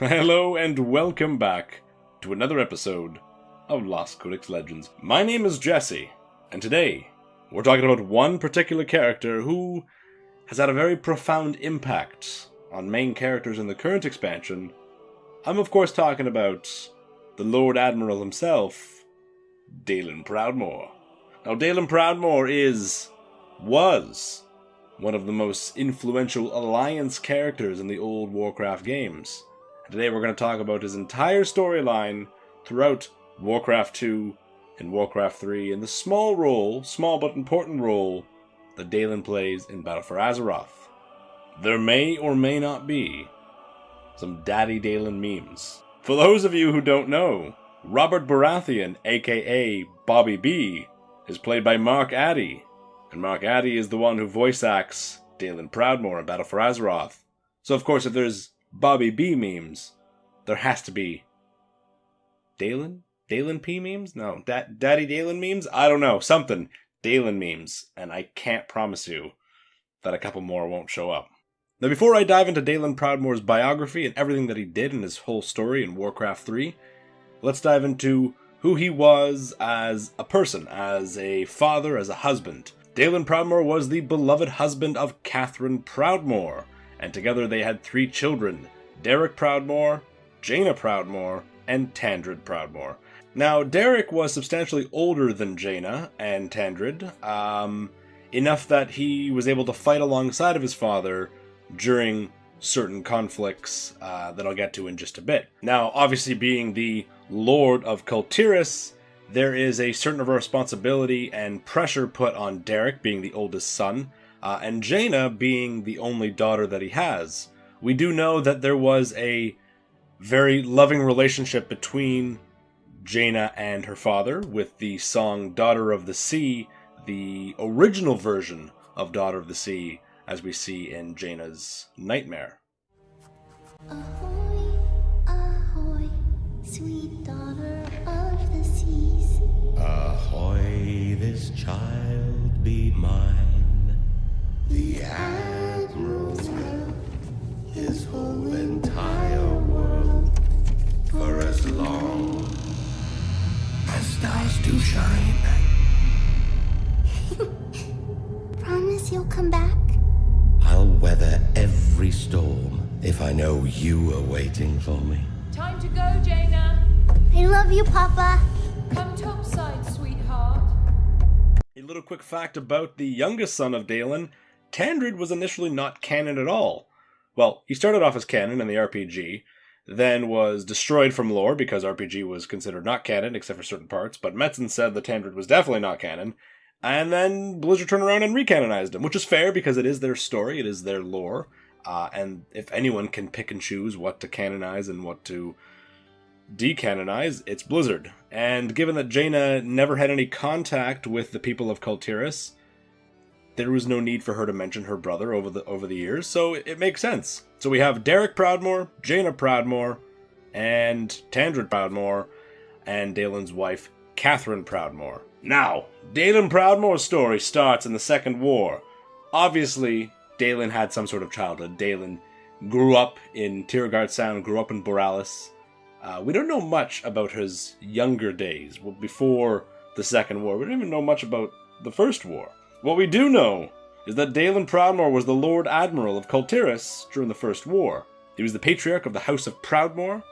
Hello and welcome back to another episode of Lost Codex Legends. My name is Jesse, and today we're talking about one particular character who has had a very profound impact on main characters in the current expansion. I'm of course talking about the Lord Admiral himself, Dalen Proudmoore. Now Dalen Proudmoore was one of the most influential Alliance characters in the old Warcraft games. Today we're going to talk about his entire storyline throughout Warcraft 2 and Warcraft 3 and the small but important role, that Dalen plays in Battle for Azeroth. There may or may not be some Daddy Dalen memes. For those of you who don't know, Robert Baratheon, aka Bobby B, is played by Mark Addy, and Mark Addy is the one who voice acts Dalen Proudmoore in Battle for Azeroth. So of course if there's Bobby B memes, there has to be Dalen P memes? No, Daddy Dalen memes? I don't know, something. Dalen memes, and I can't promise you that a couple more won't show up. Now before I dive into Dalen Proudmoore's biography and everything that he did in his whole story in Warcraft 3, let's dive into who he was as a person, as a father, as a husband. Dalen Proudmoore was the beloved husband of Catherine Proudmoore, and together they had 3 children, Derek Proudmoore, Jaina Proudmoore, and Tandred Proudmoore. Now, Derek was substantially older than Jaina and Tandred, enough that he was able to fight alongside of his father during certain conflicts that I'll get to in just a bit. Now, obviously being the Lord of Kultiris, there is a certain responsibility and pressure put on Derek, being the oldest son, and Jaina being the only daughter that he has. We do know that there was a very loving relationship between Jaina and her father, with the song Daughter of the Sea, the original version of Daughter of the Sea, as we see in Jaina's Nightmare. Ahoy, ahoy, sweet daughter of the seas. Ahoy, this child be mine. The Admiral's will, his whole entire world, for as long as stars do shine. Promise you'll come back? I'll weather every storm if I know you are waiting for me. Time to go, Jaina. I love you, Papa. Come topside, sweetheart. A little quick fact about the youngest son of Dalen, Tandred was initially not canon at all. Well, he started off as canon in the RPG, then was destroyed from lore because RPG was considered not canon except for certain parts, but Metzen said that Tandred was definitely not canon, and then Blizzard turned around and recanonized him, which is fair because it is their story, it is their lore, and if anyone can pick and choose what to canonize and what to decanonize, it's Blizzard. And given that Jaina never had any contact with the people of Kultiris, there was no need for her to mention her brother over the years, so it makes sense. So we have Derek Proudmoore, Jaina Proudmoore, and Tandred Proudmoore, and Dalen's wife, Catherine Proudmoore. Now, Dalen Proudmoore's story starts in the Second War. Obviously, Dalen had some sort of childhood. Dalen grew up in Tirgard Sound, grew up in Borealis. We don't know much about his younger days, before the Second War. We don't even know much about the First War. What we do know is that Dalen Proudmoore was the Lord Admiral of Kultiris during the First War. He was the Patriarch of the House of Proudmoore,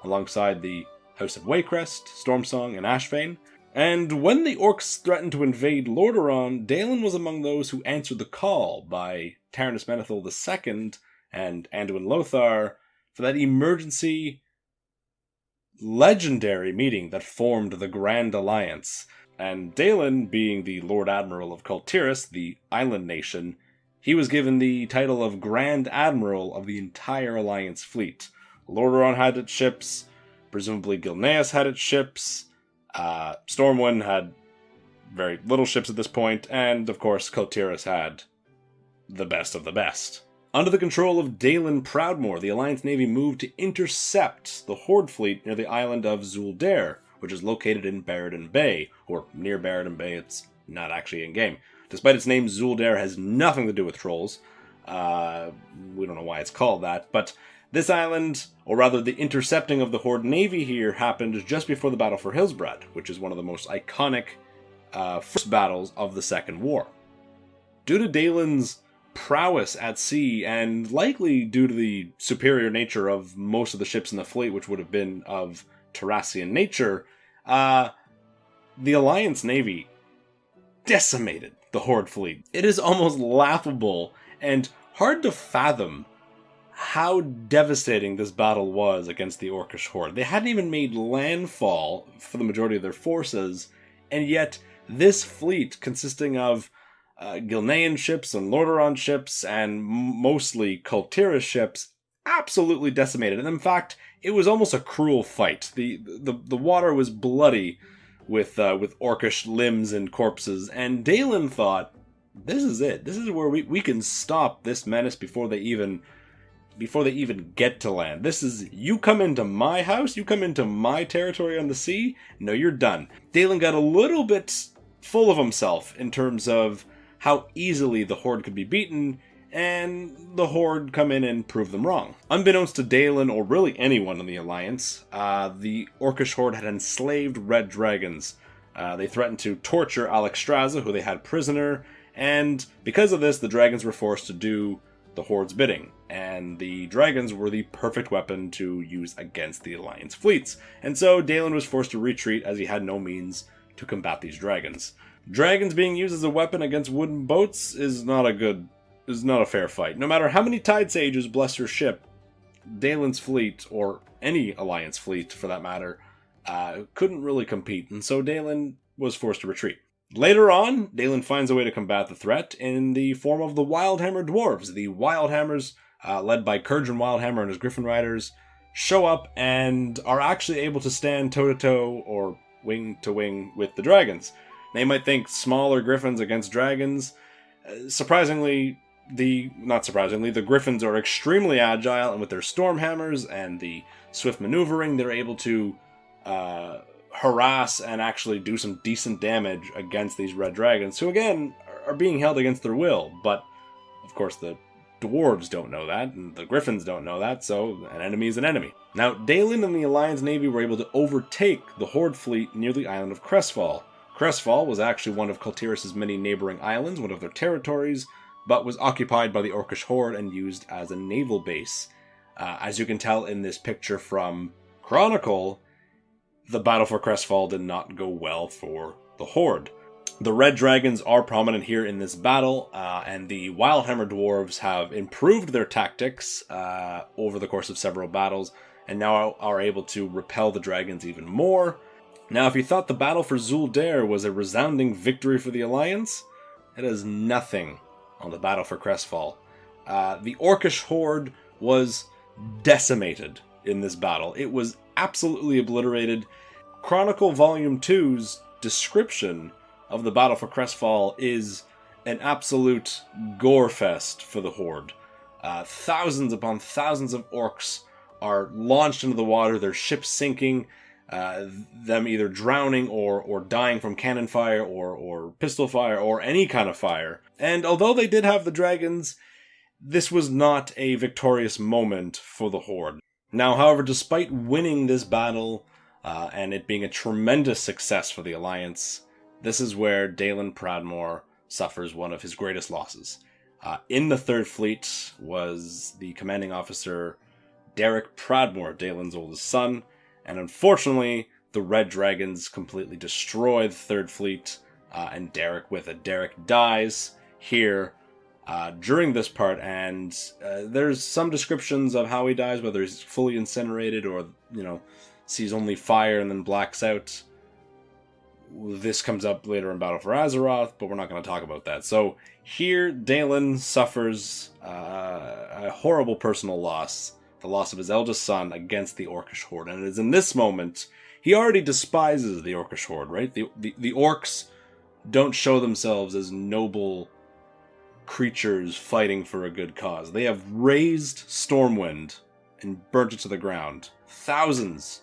alongside the House of Waycrest, Stormsong, and Ashvane. And when the Orcs threatened to invade Lordaeron, Dalen was among those who answered the call by Taranis Menethil II and Anduin Lothar for that emergency, legendary meeting that formed the Grand Alliance. And Dalen, being the Lord Admiral of Kultiris, the island nation, he was given the title of Grand Admiral of the entire Alliance fleet. Lordaeron had its ships, presumably Gilneas had its ships, Stormwind had very little ships at this point, and of course Kultiris had the best of the best. Under the control of Dalen Proudmoore, the Alliance Navy moved to intercept the Horde fleet near the island of Zul'Dare, which is located in Barradin Bay, or near Barradin Bay. It's not actually in-game. Despite its name, Zul'Dare has nothing to do with trolls. We don't know why it's called that, but This island, or rather the intercepting of the Horde Navy here, happened just before the Battle for Hillsbrad, which is one of the most iconic first battles of the Second War. Due to Dalen's prowess at sea, and likely due to the superior nature of most of the ships in the fleet, which would have been of Terrassian nature, the Alliance Navy decimated the Horde fleet. It is almost laughable and hard to fathom how devastating this battle was against the Orcish Horde. They hadn't even made landfall for the majority of their forces, and yet this fleet, consisting of Gilnean ships and Lordaeron ships and mostly Kultira ships, absolutely decimated. And in fact, it was almost a cruel fight. The water was bloody with Orcish limbs and corpses, and Dalen thought, this is it. This is where we can stop this menace before they even get to land. This is, you come into my house, you come into my territory on the sea, no, you're done. Dalen got a little bit full of himself in terms of how easily the Horde could be beaten, and the Horde come in and prove them wrong. Unbeknownst to Dalen, or really anyone in the Alliance, the Orcish Horde had enslaved red dragons. They threatened to torture Alexstrasza, who they had prisoner, and because of this, the dragons were forced to do the Horde's bidding, and the dragons were the perfect weapon to use against the Alliance fleets. And so Dalen was forced to retreat as he had no means to combat these dragons. Dragons being used as a weapon against wooden boats is not a fair fight. No matter how many Tide Sages bless your ship, Dalen's fleet, or any Alliance fleet for that matter, couldn't really compete, and so Dalen was forced to retreat. Later on, Dalen finds a way to combat the threat in the form of the Wildhammer Dwarves. The Wildhammers, led by Kurgan Wildhammer and his Griffin Riders, show up and are actually able to stand toe-to-toe or wing-to-wing with the dragons. They might think smaller griffins against dragons. Not surprisingly, the griffins are extremely agile, and with their storm hammers and the swift maneuvering, they're able to harass and actually do some decent damage against these red dragons, who again are being held against their will. But of course the dwarves don't know that, and the griffins don't know that, so an enemy is an enemy. Now, Dalen and the Alliance Navy were able to overtake the Horde fleet near the island of Crestfall. Crestfall was actually one of Kultiris' many neighboring islands, one of their territories, but was occupied by the Orcish Horde and used as a naval base. As you can tell in this picture from Chronicle, the battle for Crestfall did not go well for the Horde. The red dragons are prominent here in this battle, and the Wildhammer dwarves have improved their tactics over the course of several battles, and now are able to repel the dragons even more. Now, if you thought the battle for Zul'Dare was a resounding victory for the Alliance, it is nothing on the battle for Crestfall. The Orcish Horde was decimated in this battle. It was absolutely obliterated. Chronicle Volume 2's description of the battle for Crestfall is an absolute gore fest for the Horde. Thousands upon thousands of orcs are launched into the water, their ships sinking, them either drowning or dying from cannon fire or pistol fire or any kind of fire. And although they did have the dragons, this was not a victorious moment for the Horde. Now, however, despite winning this battle and it being a tremendous success for the Alliance, this is where Dalen Pradmore suffers one of his greatest losses. In the Third Fleet was the commanding officer Derek Pradmore, Dalen's oldest son, and unfortunately, the Red Dragons completely destroy the Third Fleet, and Derek with it. Derek dies here during this part, and there's some descriptions of how he dies, whether he's fully incinerated or, sees only fire and then blacks out. This comes up later in Battle for Azeroth, but we're not going to talk about that. So here, Dalen suffers a horrible personal loss, the loss of his eldest son against the Orcish Horde. And it is in this moment, he already despises the Orcish Horde, right? The orcs don't show themselves as noble creatures fighting for a good cause. They have raised Stormwind and burnt it to the ground. Thousands,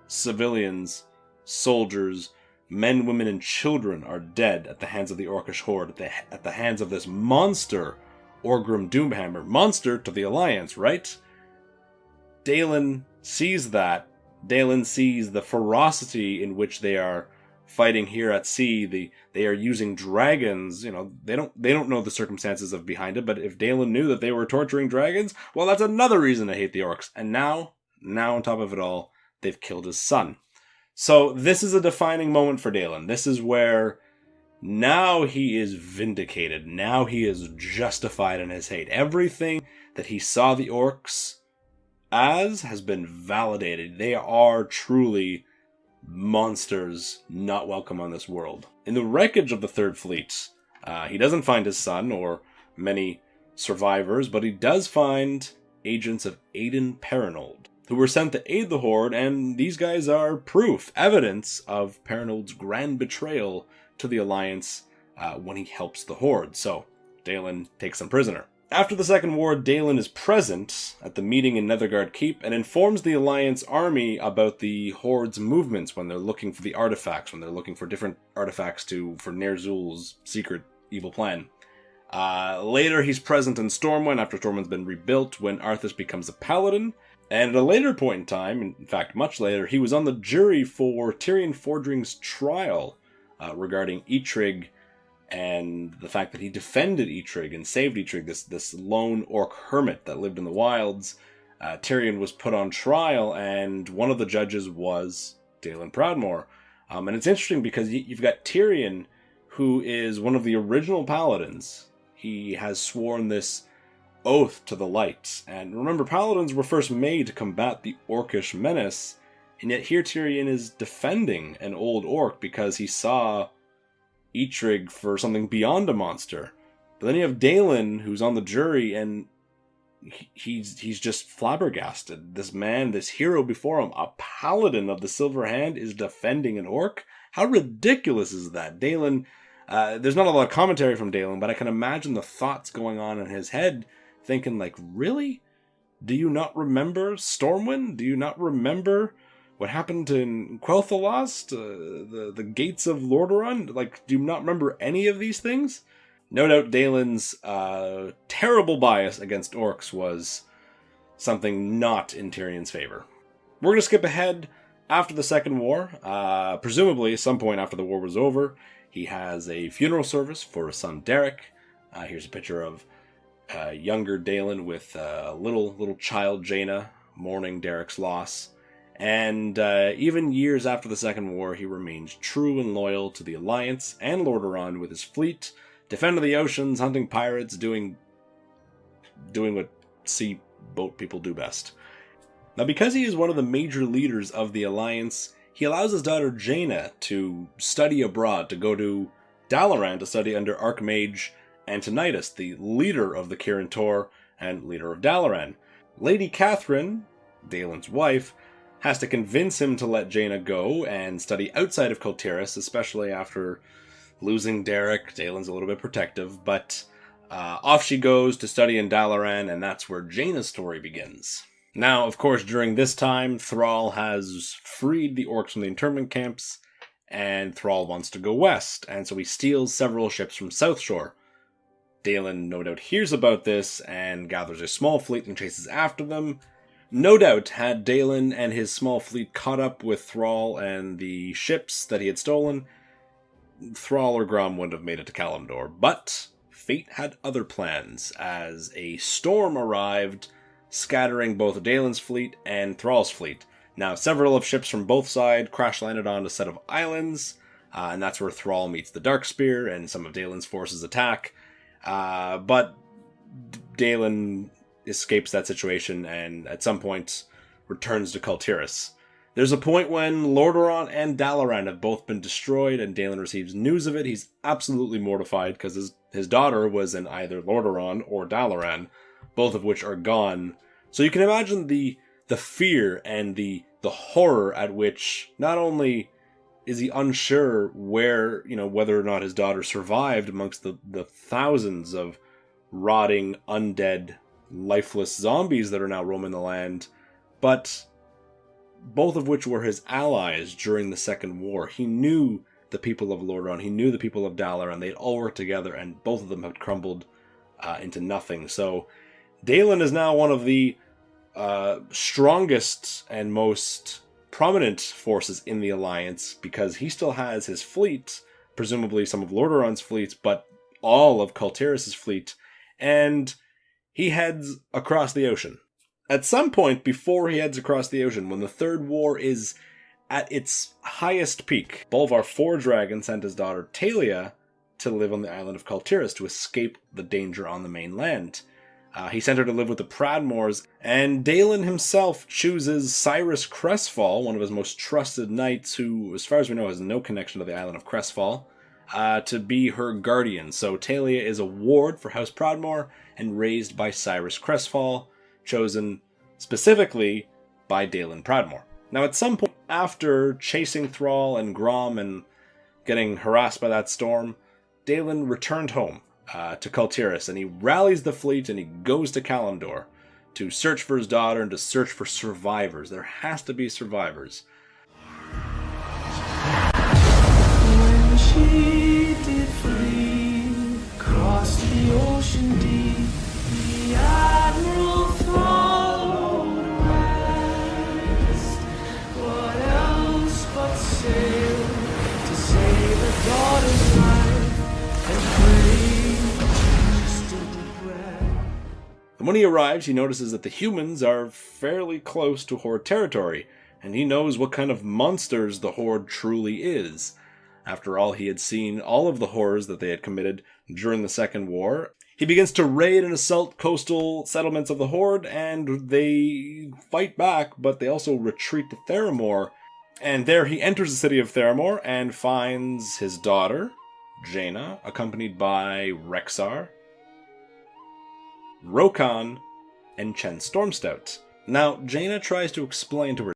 civilians, soldiers, men, women, and children are dead at the hands of the Orcish Horde, at the hands of this monster, Orgrim Doomhammer. Monster to the Alliance, right? Dalen sees that. Dalen sees the ferocity in which they are fighting here at sea. They are using dragons. They don't know the circumstances of behind it, but if Dalen knew that they were torturing dragons, well, that's another reason to hate the orcs. And now on top of it all, they've killed his son. So this is a defining moment for Dalen. This is where now he is vindicated. Now he is justified in his hate. Everything that he saw the orcs as has been validated. They are truly monsters not welcome on this world. In the wreckage of the Third Fleet, he doesn't find his son or many survivors, but he does find agents of Aiden Perinold, who were sent to aid the Horde, and these guys are proof, evidence of Perinold's grand betrayal to the Alliance when he helps the Horde. So Dalen takes them prisoner. After the Second War, Dalen is present at the meeting in Netherguard Keep and informs the Alliance army about the Horde's movements when they're looking for the artifacts, when they're looking for different artifacts for Nerzul's secret evil plan. Later, he's present in Stormwind after Stormwind's been rebuilt when Arthas becomes a paladin. And at a later point in time, in fact much later, he was on the jury for Tyrion Fordring's trial regarding Eitrig and the fact that he defended Eitrig and saved Eitrig, this lone orc hermit that lived in the wilds. Tyrion was put on trial, and one of the judges was Dalen Proudmoore. And it's interesting because you've got Tyrion, who is one of the original paladins. He has sworn this oath to the light. And remember, paladins were first made to combat the orcish menace, and yet here Tyrion is defending an old orc because he saw Eitrig for something beyond a monster. But then you have Dalen, who's on the jury, and he's just flabbergasted. This man, this hero before him, a paladin of the Silver Hand, is defending an orc? How ridiculous is that? Dalen, there's not a lot of commentary from Dalen, but I can imagine the thoughts going on in his head, thinking like, really? Do you not remember Stormwind? Do you not remember what happened in Quel'Thalas, the gates of Lordaeron? Like, do you not remember any of these things? No doubt Dalen's terrible bias against orcs was something not in Tyrion's favor. We're going to skip ahead after the Second War. Presumably, at some point after the war was over, he has a funeral service for his son Derek. Here's a picture of younger Dalen with little child Jaina mourning Derek's loss. And even years after the Second War, he remains true and loyal to the Alliance and Lordaeron with his fleet, defending the oceans, hunting pirates, doing what sea boat people do best. Now, because he is one of the major leaders of the Alliance, he allows his daughter Jaina to study abroad, to go to Dalaran to study under Archmage Antonidas, the leader of the Kirin Tor and leader of Dalaran. Lady Catherine, Dalen's wife, has to convince him to let Jaina go and study outside of Kul Tiras, especially after losing Derek. Dalen's a little bit protective, but off she goes to study in Dalaran, and that's where Jaina's story begins. Now, of course, during this time, Thrall has freed the orcs from the internment camps, and Thrall wants to go west, and so he steals several ships from South Shore. Dalen no doubt hears about this and gathers a small fleet and chases after them. No doubt, had Dalen and his small fleet caught up with Thrall and the ships that he had stolen, Thrall or Grom wouldn't have made it to Kalimdor. But fate had other plans, as a storm arrived, scattering both Dalen's fleet and Thrall's fleet. Now, several of ships from both sides crash-landed on a set of islands, and that's where Thrall meets the Darkspear, and some of Dalen's forces attack. But Dalen escapes that situation and at some point returns to Kul Tiras. There's a point when Lordaeron and Dalaran have both been destroyed and Dalen receives news of it. He's absolutely mortified because his daughter was in either Lordaeron or Dalaran, both of which are gone. So you can imagine the fear and the horror at which not only is he unsure whether or not his daughter survived amongst the thousands of rotting, undead, lifeless zombies that are now roaming the land, but both of which were his allies during the Second War. He knew the people of Lordaeron, he knew the people of Dalaran, they'd all worked together, and both of them had crumbled into nothing. So Dalen is now one of the strongest and most prominent forces in the Alliance, because he still has his fleet, presumably some of Lordaeron's fleet, but all of Kultiris' fleet, and he heads across the ocean. At some point before he heads across the ocean, when the Third War is at its highest peak, Bolvar Fourdragon sent his daughter Talia to live on the island of Kultiris to escape the danger on the mainland. He sent her to live with the Pradmores, and Dalen himself chooses Cyrus Crestfall, one of his most trusted knights, who, as far as we know, has no connection to the island of Crestfall, to be her guardian. So Talia is a ward for House Pradmore and raised by Cyrus Crestfall, chosen specifically by Dalen Pradmore. Now, at some point after chasing Thrall and Grom and getting harassed by that storm, Dalen returned home to Kultiris, and he rallies the fleet and he goes to Kalimdor to search for his daughter and to search for survivors. There has to be survivors. When she did flee across the ocean deep, the Admiral followed west. What else but sail to save a daughter's life and pray just a regret. And when he arrives, he notices that the humans are fairly close to Horde territory, and he knows what kind of monsters the Horde truly is. After all, he had seen all of the horrors that they had committed during the Second War. He begins to raid and assault coastal settlements of the Horde, and they fight back, but they also retreat to Theramore. And there he enters the city of Theramore and finds his daughter, Jaina, accompanied by Rexar, Rokan, and Chen Stormstout. Now, Jaina tries to explain to her